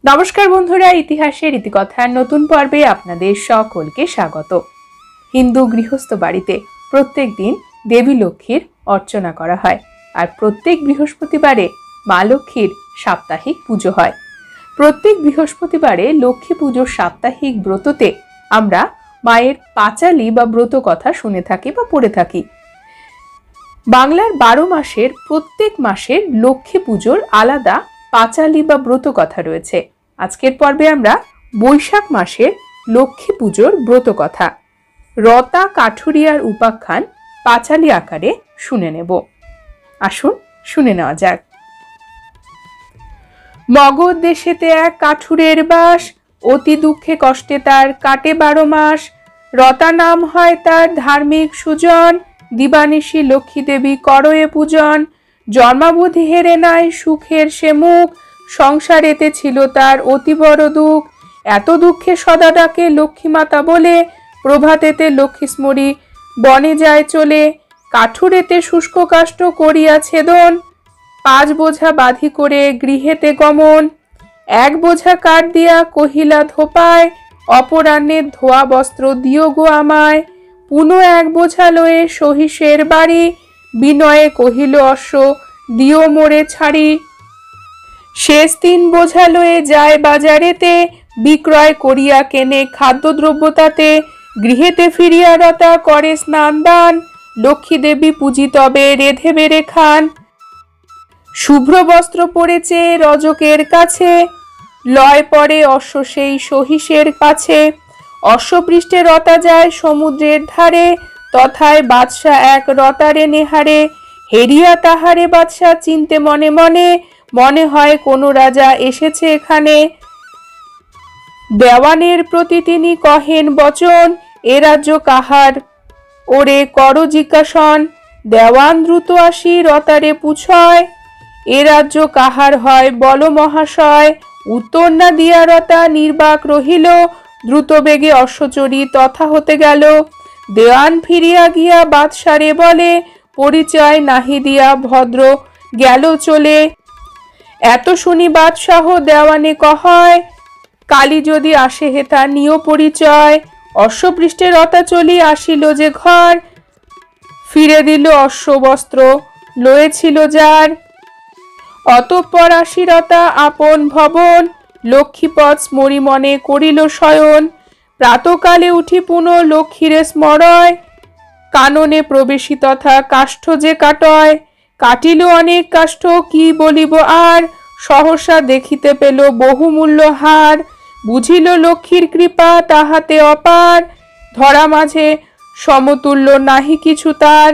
নমস্কার বন্ধুরা, ইতিহাসের ইতিকথার নতুন পর্বে আপনাদের সকলকে স্বাগত। হিন্দু গৃহস্থ বাড়িতে প্রত্যেক দিন দেবী লক্ষ্মীর অর্চনা করা হয়, আর প্রত্যেক বৃহস্পতিবারে মা লক্ষ্মীর সাপ্তাহিক পুজো হয়। প্রত্যেক বৃহস্পতিবারে লক্ষ্মী পুজোর সাপ্তাহিক ব্রততে আমরা মায়ের পাঁচালি বা ব্রত কথা শুনে থাকি বা পড়ে থাকি। বাংলার 12 মাসের প্রত্যেক মাসের লক্ষ্মী পুজোর আলাদা পাঁচালি বা ব্রত কথা রয়েছে। আজকের পর্বে আমরা বৈশাখ মাসের লক্ষ্মী পুজোর ব্রত কথা রতা কাঠুরিয়ার উপাখ্যান পাঁচালি আকারে শুনে নেব। আসুন শুনে নেওয়া যাক। মগধ দেশেতে এক কাঠুরের বাস, অতি দুঃখে কষ্টে তার কাটে 12 মাস। রতা নাম হয় তার ধার্মিক সুজন, দিবানিশি লক্ষ্মী দেবী করয়ে পূজন। জন্মাবধি হেরে নাই সুখের সে মুখ, সংসারেতে ছিল তার অতি বড় দুঃখ। এত দুঃখে সদা ডাকে লক্ষ্মী মাতা বলে, প্রভাতেতে লক্ষ্মী স্মরি বনে যায় চলে। কাঠুরেতে শুষ্ক কাষ্ঠ করিয়া ছেদন, 5 বোঝা বাঁধি করে গৃহেতে গমন। 1 বোঝা কাঠ দিয়া কহিলা ধোপায়, অপরাহ্নে ধোয়া বস্ত্র দিও গো আমায়। পুনঃ 1 বোঝা লয়ে সহিসের বাড়ি, বিনয়ে কহিল অশ্ব দিও মোরে ছাড়ি। শেষ 3 বোঝা লয়ে যায় বাজারেতে, বিক্রয় করিয়া কেনে খাদ্যদ্রব্য তাতে। গৃহেতে ফিরিয়া রতা করে স্নান দান, লক্ষ্মী দেবী পূজি তবে রেধে বেড়ে খান। শুভ্র বস্ত্র পড়েছে রজকের কাছে, লয় পরে অশ্ব সেই সহিসের কাছে। অশ্বপৃষ্ঠে রতা যায় সমুদ্রের ধারে, তথায় বাদশা এক রতারে নেহারে। হেরিয়া তাহারে বাদশা চিনতে মনে মনে, মনে হয় কোনো রাজা এসেছে এখানে। দেওয়ানের প্রতি তিনি কহেন বচন, এ রাজ্য কাহার ওরে কর জিজ্ঞাসন। দেওয়ান দ্রুত আসি রতারে পুছয়, এ রাজ্য কাহার হয় বল মহাশয়। উত্তর না দিয়া রতা নির্বাক রহিল, দ্রুত বেগে অশ্বচরী তথা হতে গেল। দেওয়ান ফিরিয়া গিয়া বাদশারে বলে, পরিচয় নাহি দিয়া ভদ্র গেল চলে। এত শুনি বাদশাহ দেওয়ানে কহয়, কালী যদি আসে হেতা নিও পরিচয়। অশ্বপৃষ্ঠে রতা চলি আসিল যে ঘর, ফিরে দিল অশ্ব বস্ত্র লয়েছিল যার। অতঃপর আসি রতা আপন ভবন, লক্ষ্মীপদ স্মরি মনে করিল শয়ন। প্রাতকালে উঠি পুনঃ লক্ষ্মীরে স্মরয়, কাননে প্রবেশী তথা কাষ্ঠ যে কাটয়। কাটিল অনেক কাষ্ঠ কি বলিব আর, সহসা দেখিতে পেল বহুমূল্য হার। বুঝিল লক্ষ্মীর কৃপা তাহাতে অপার, ধরা মাঝে সমতুল্য নাহি কিছু তার।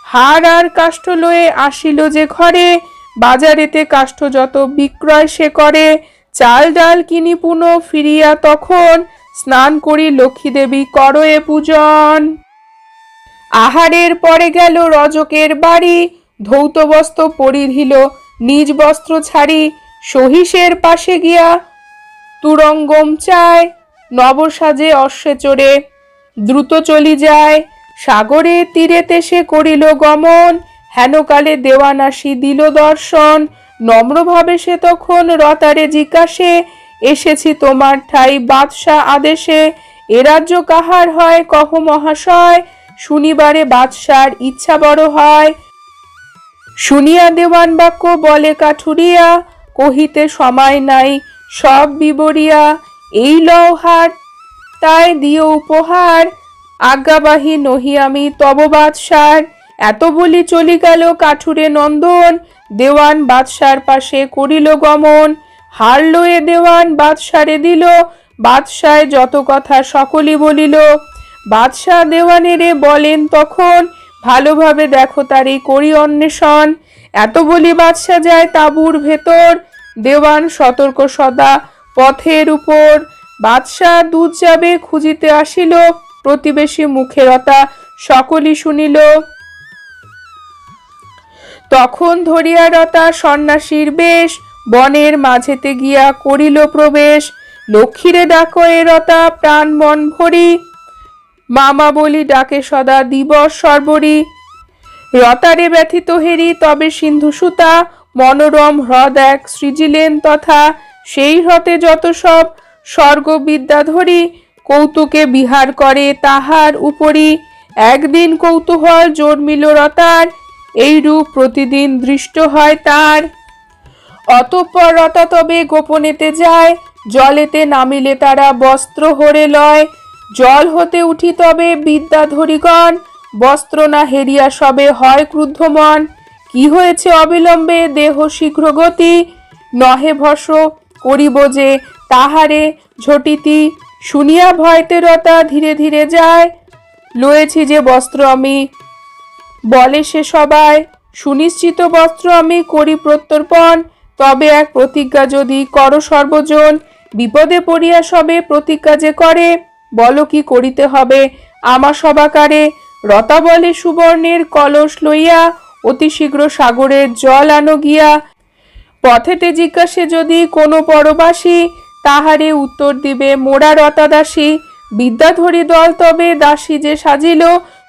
হার আর কাষ্ঠ লয়ে আসিল যে ঘরে, বাজারেতে কাষ্ঠ যত বিক্রয় সে করে। চাল ডাল কিনি পুনঃ ফিরিয়া তখন, স্নান করি লক্ষ্মী দেবী করয়ে পূজন। আহারের পরে গেল রজকের বাড়ি, ধৌত বস্ত্র পরিধিল নিজ বস্ত্র ছাড়ি। সহিসের পাশে গিয়া তুরঙ্গম চায়, নবসাজে অশ্বে চড়ে দ্রুত চলি যায়। সাগরে তীরেতে সে করিল গমন, হেনকালে দেওয়ান আসি দিল দর্শন। নম্রভাবে সে তখন রতারে জিজ্ঞাসে, এসেছি তোমার ঠাই বাদশা আদেশে। এ রাজ্য কাহার হয় কহ মহাশয়, শুনিবারে বাদশার ইচ্ছা বড় হয়। শুনিয়া দেওয়ান বাক্য বলে কাঠুরিয়া, কহিতে সময় নাই সব বিবরিয়া। এই লও হার তাই দিও উপহার, আজ্ঞাবাহী নহি আমি তব বাদশার। এত বলি চলি গেল কাঠুরে নন্দন, দেওয়ান বাদশার পাশে করিল গমন। হার লয়ে দেওয়ান বাদশারে দিল, বাদশায় যত কথা সকলই বলিল। বাদশাহ দেওয়ানেরে বলেন তখন, ভালোভাবে দেখো তারই করি অন্বেষণ। এত বলি বাদশাহ যায় তাঁবুর ভেতর, দেওয়ান সতর্ক সদা পথের উপর। বাদশাহ দুধ যাবে খুঁজিতে আসিল, প্রতিবেশী মুখে রতা সকলই শুনিল। তখন ধরিয়া রতা সন্ন্যাসীর বেশ, বনের মাঝেতে গিয়া করিল প্রবেশ। লক্ষ্মীরে ডাকো এ রতা প্রাণ মন ভরি, মামা বলি ডাকে সদা দিবস সর্বরি। রতারে ব্যথিত হেরি তবে সিন্ধু সুতা, মনোরম হ্রদ এক সৃজিলেন তথা। সেই হতে যত সব স্বর্গবিদ্যাধরী কৌতুকে বিহার করে তাহার উপরি একদিন কৌতূহল জন্মিল রতার, এইরূপ প্রতিদিন দৃষ্ট হয় তার। অতঃপর রতা তবে গোপনেতে যায়, জলেতে নামিলে তারা বস্ত্র হরে লয়। জল হতে উঠি তবে বিদ্যাধরীগণ, বস্ত্র না হেরিয়া সবে হয় ক্রুদ্ধ মন। কি হয়েছে অবিলম্বে দেহ শীঘ্র গতি, নহে ভস করিব যে তাহারে ঝটিতি। শুনিয়া ভয়তে রতা ধীরে ধীরে যায়, লয়েছি যে বস্ত্র আমি বলে সে সবাই। সুনিশ্চিত বস্ত্র আমি করি প্রত্যর্পণ, তবে এক প্রতিজ্ঞা যদি করো সর্বজন। বিপদে পড়িয়া সবে প্রতিজ্ঞা যে করে, বলো কি করিতে হবে আমার সবাকারে। রতা বলে সুবর্ণের কলস লইয়া, অতি শীঘ্র সাগরের জল আনো গিয়া। পথেতে জিজ্ঞাসে যদি কোনো পরবাসী, তাহারে উত্তর দিবে মোরা রতা দাসী। বিদ্যাধরী দল তবে দাসী যে সাজিল,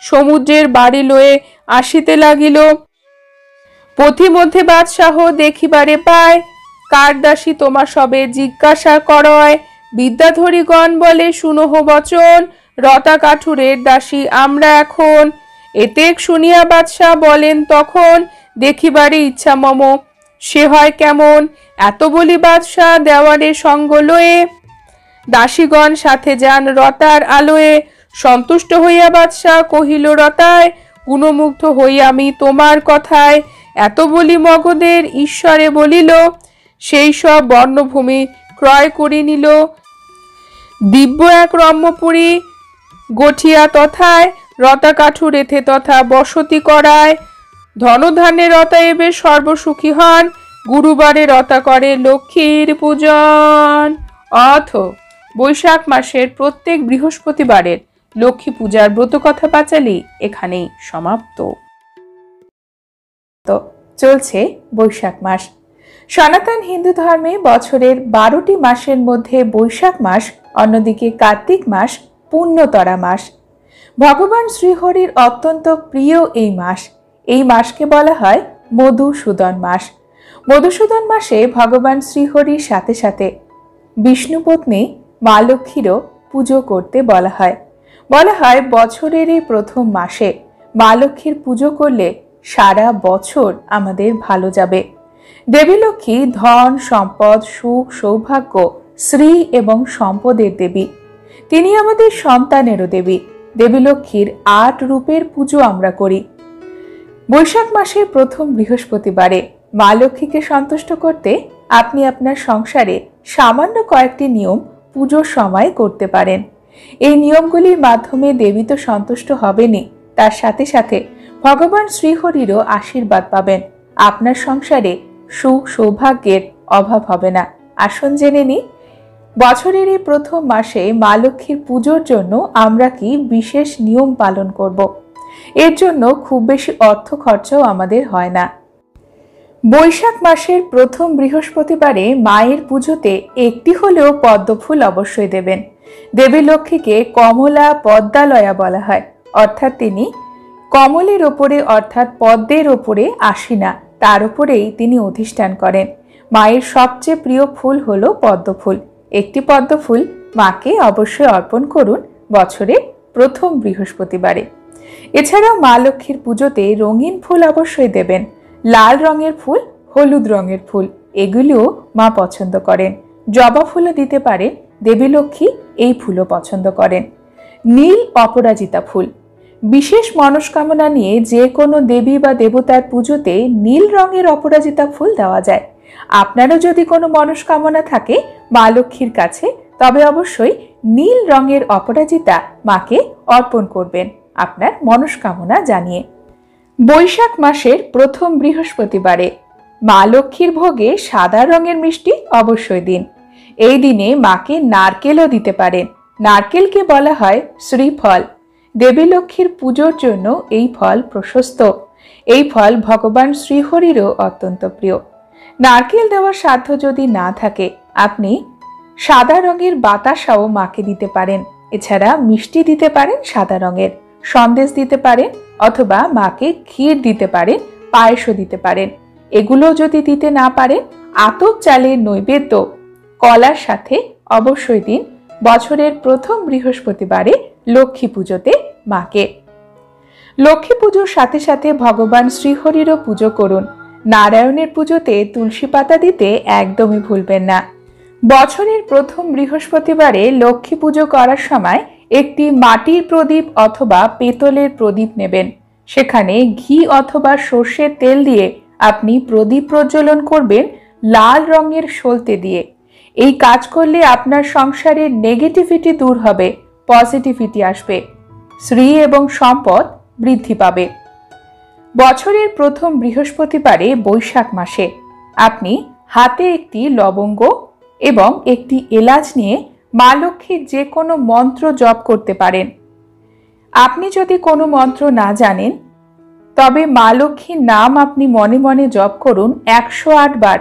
সমুদ্রের বাড়ি লয়ে আসিতে লাগিল। পথিমধ্যে বাদশাহ দেখিবারে পায়, কার দাসী তোমার সবে জিজ্ঞাসা করয়। বিদ্যাধরীগণ বলে শুনহ বচন, রতা কাঠুরের দাসী আমরা এখন। এতেক শুনিয়া বাদশাহ বলেন তখন, দেখিবারে ইচ্ছা মম সে হয় কেমন। এত বলি বাদশাহ দেওয়ারে সঙ্গ লয়ে, দাসীগণ সাথে যান রতার আলোয়ে। সন্তুষ্ট হইয়া বাদশাহ কহিল রতায়, গুণমুগ্ধ হই আমি তোমার কথায়। এত বলি মগধের ঈশ্বরে বলিল, সেই সব বর্ণভূমি ক্রয় করি নিল। দিব্য এক রম্যপুরী গঠিয়া তথায়, রতা কাঠুর এথে তথা বসতি করায়। ধনধান্যে রতা এবে সর্বসুখী হন, গুরুবারে রতা করে লক্ষ্মীর পূজন। অথ বৈশাখ মাসের প্রত্যেক বৃহস্পতিবারের লক্ষ্মী পূজার ব্রতকথা পাঁচালী এখানেই সমাপ্ত। তো চলছে বৈশাখ মাস। সনাতন হিন্দু ধর্মে বছরের 12টি মাসের মধ্যে বৈশাখ মাস, অন্যদিকে কার্তিক মাস পুণ্যতরা মাস। ভগবান শ্রীহরির অত্যন্ত প্রিয় এই মাস। এই মাসকে বলা হয় মধুসূদন মাস। মধুসূদন মাসে ভগবান শ্রীহরির সাথে সাথে বিষ্ণুপত্নী মা লক্ষ্মীরও পুজো করতে বলা হয়। বলা হয় বছরের এই প্রথম মাসে মা লক্ষ্মীর পুজো করলে সারা বছর আমাদের ভালো যাবে। দেবী লক্ষ্মী ধন, সম্পদ, সুখ, সৌভাগ্য, শ্রী এবং সম্পদের দেবী। তিনি আমাদের সন্তানেরও দেবী। দেবী লক্ষ্মীর 8 রূপের পুজো আমরা করি। বৈশাখ মাসের প্রথম বৃহস্পতিবারে মা লক্ষ্মীকে সন্তুষ্ট করতে আপনি আপনার সংসারে সামান্য কয়েকটি নিয়ম পুজোর সময় করতে পারেন। এই নিয়মগুলির মাধ্যমে দেবী তো সন্তুষ্ট হবেনই, তার সাথে সাথে ভগবান শ্রীহরিরও আশীর্বাদ পাবেন। আপনার সংসারে সুখ সৌভাগ্যের অভাব হবে না। আসুন জেনে নিই, বছরের এই প্রথম মাসে মা লক্ষ্মীর পুজোর জন্য আমরা কি বিশেষ নিয়ম পালন করব। এর জন্য খুব বেশি অর্থ খরচাও আমাদের হয় না। বৈশাখ মাসের প্রথম বৃহস্পতিবারে মায়ের পুজোতে একটি হলেও পদ্মফুল অবশ্যই দেবেন। দেবী লক্ষ্মীকে কমলা পদ্মালয়া বলা হয়, অর্থাৎ তিনি কমলের ওপরে অর্থাৎ পদ্মের ওপরে আসীনা, তার উপরেই তিনি অধিষ্ঠান করেন। মায়ের সবচেয়ে প্রিয় ফুল হলো পদ্মফুল। একটি পদ্মফুল মাকে অবশ্যই অর্পণ করুন বছরের প্রথম বৃহস্পতিবারে। এছাড়াও মা লক্ষ্মীর পুজোতে রঙিন ফুল অবশ্যই দেবেন। লাল রঙের ফুল, হলুদ রঙের ফুল এগুলিও মা পছন্দ করেন। জবা ফুলও দিতে পারেন, দেবী লক্ষ্মী এই ফুলও পছন্দ করেন। নীল অপরাজিতা ফুল, বিশেষ মনস্কামনা নিয়ে যে কোনো দেবী বা দেবতার পুজোতে নীল রঙের অপরাজিতা ফুল দেওয়া যায়। আপনারও যদি কোনো মনস্কামনা থাকে মা লক্ষ্মীর কাছে, তবে অবশ্যই নীল রঙের অপরাজিতা মাকে অর্পণ করবেন আপনার মনস্কামনা জানিয়ে। বৈশাখ মাসের প্রথম বৃহস্পতিবারে মা লক্ষ্মীর ভোগে সাদা রঙের মিষ্টি অবশ্যই দিন। এই দিনে মাকে নারকেলও দিতে পারেন। নারকেলকে বলা হয় শ্রীফল। দেবী লক্ষ্মীর পুজোর জন্য এই ফল প্রশস্ত। এই ফল ভগবান শ্রীহরিরও অত্যন্ত প্রিয়। নারকেল দেওয়ার সাধ্য যদি না থাকে আপনি সাদা রঙের বাতাসাও মাকে দিতে পারেন। এছাড়া মিষ্টি দিতে পারেন সাদা রঙের, সন্দেশ দিতে পারেন, অথবা মাকে ক্ষীর দিতে পারেন, পায়েসও দিতে পারেন। এগুলো যদি দিতে না পারেন আতপ চালের নৈবেদ্য কলার সাথে অবশ্যই দিন বছরের প্রথম বৃহস্পতিবারে লক্ষ্মী পুজোতে মাকে। লক্ষ্মী পুজোর সাথে সাথে ভগবান শ্রীহরিরও পুজো করুন। নারায়ণের পুজোতে তুলসী পাতা দিতে একদমই ভুলবেন না। বছরের প্রথম বৃহস্পতিবারে লক্ষ্মী পুজো করার সময় একটি মাটির প্রদীপ অথবা পেতলের প্রদীপ নেবেন। সেখানে ঘি অথবা সর্ষের তেল দিয়ে আপনি প্রদীপ প্রজ্বলন করবেন লাল রঙের সলতে দিয়ে। এই কাজ করলে আপনার সংসারের নেগেটিভিটি দূর হবে, পজিটিভিটি আসবে, শ্রী এবং সম্পদ বৃদ্ধি পাবে। বছরের প্রথম বৃহস্পতিবারে বৈশাখ মাসে আপনি হাতে একটি লবঙ্গ এবং একটি এলাচ নিয়ে মা লক্ষ্মীর যে কোনো মন্ত্র জপ করতে পারেন। আপনি যদি কোনো মন্ত্র না জানেন তবে মা লক্ষ্মীর নাম আপনি মনে মনে জপ করুন 108 বার।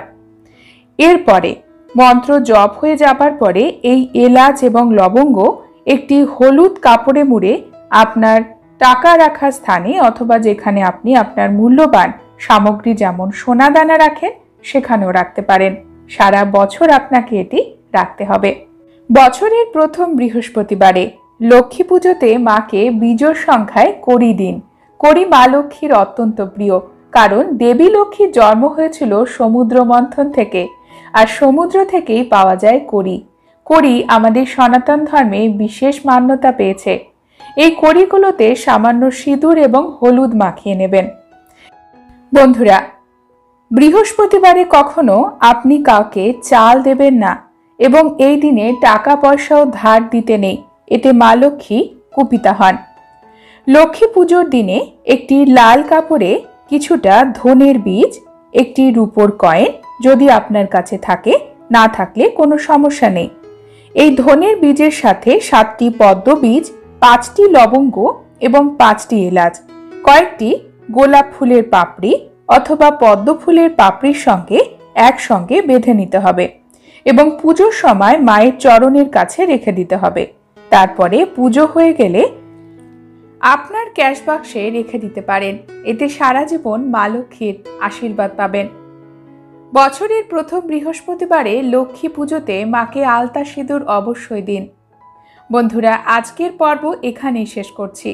এরপরে মন্ত্র জপ হয়ে যাবার পরে এই এলাচ এবং লবঙ্গ একটি হলুদ কাপড়ে মুড়ে আপনার টাকা রাখার স্থানে অথবা যেখানে আপনি আপনার মূল্যবান সামগ্রী যেমন সোনা দানা রাখেন সেখানেও রাখতে পারেন। সারা বছর আপনাকে এটি রাখতে হবে। বছরের প্রথম বৃহস্পতিবারে লক্ষ্মী পুজোতে মাকে বিজোড় সংখ্যায় কড়ি দিন। কড়ি মা লক্ষ্মীর অত্যন্ত প্রিয়, কারণ দেবী লক্ষ্মীর জন্ম হয়েছিল সমুদ্র মন্থন থেকে, আর সমুদ্র থেকেই পাওয়া যায় কড়ি। কড়ি আমাদের সনাতন ধর্মে বিশেষ মান্যতা পেয়েছে। এই কড়িগুলোতে সামান্য সিঁদুর এবং হলুদ মাখিয়ে নেবেন। বন্ধুরা, বৃহস্পতিবারে কখনো আপনি কাউকে চাল দেবেন না এবং এই দিনে টাকা পয়সাও ধার দিতে নেই, এতে মা লক্ষ্মী কুপিতা হন। লক্ষ্মী পুজোর দিনে একটি লাল কাপড়ে কিছুটা ধনের বীজ, একটি রূপোর কয়েন যদি আপনার কাছে থাকে, না থাকলে কোনো সমস্যা নেই, এই ধনের বীজের সাথে 7টি পদ্ম বীজ, 5টি লবঙ্গ এবং 5টি এলাচ, কয়েকটি গোলাপ ফুলের পাপড়ি অথবা পদ্ম ফুলের পাপড়ির সঙ্গে একসঙ্গে বেঁধে নিতে হবে এবং পুজোর সময় মায়ের চরণের কাছে রেখে দিতে হবে। তারপরে পুজো হয়ে গেলে আপনার ক্যাশ বাক্সে রেখে দিতে পারেন। এতে সারা জীবন মা লক্ষ্মীর আশীর্বাদ পাবেন। বছরের প্রথম বৃহস্পতিবারে লক্ষ্মী পুজোতে মাকে আলতা সিঁদুর অবশ্যই দিন। বন্ধুরা, আজকের পর্ব এখানেই শেষ করছি।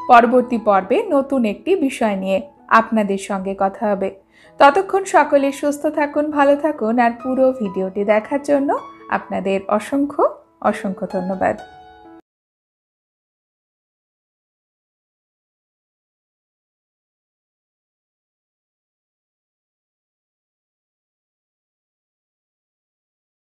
পরবর্তী পর্বে নতুন একটি বিষয় নিয়ে আপনাদের সঙ্গে কথা হবে। ততক্ষণ সকলে সুস্থ থাকুন, ভালো থাকুন, আর পুরো ভিডিওটি দেখার জন্য আপনাদের অসংখ্য অসংখ্য ধন্যবাদ।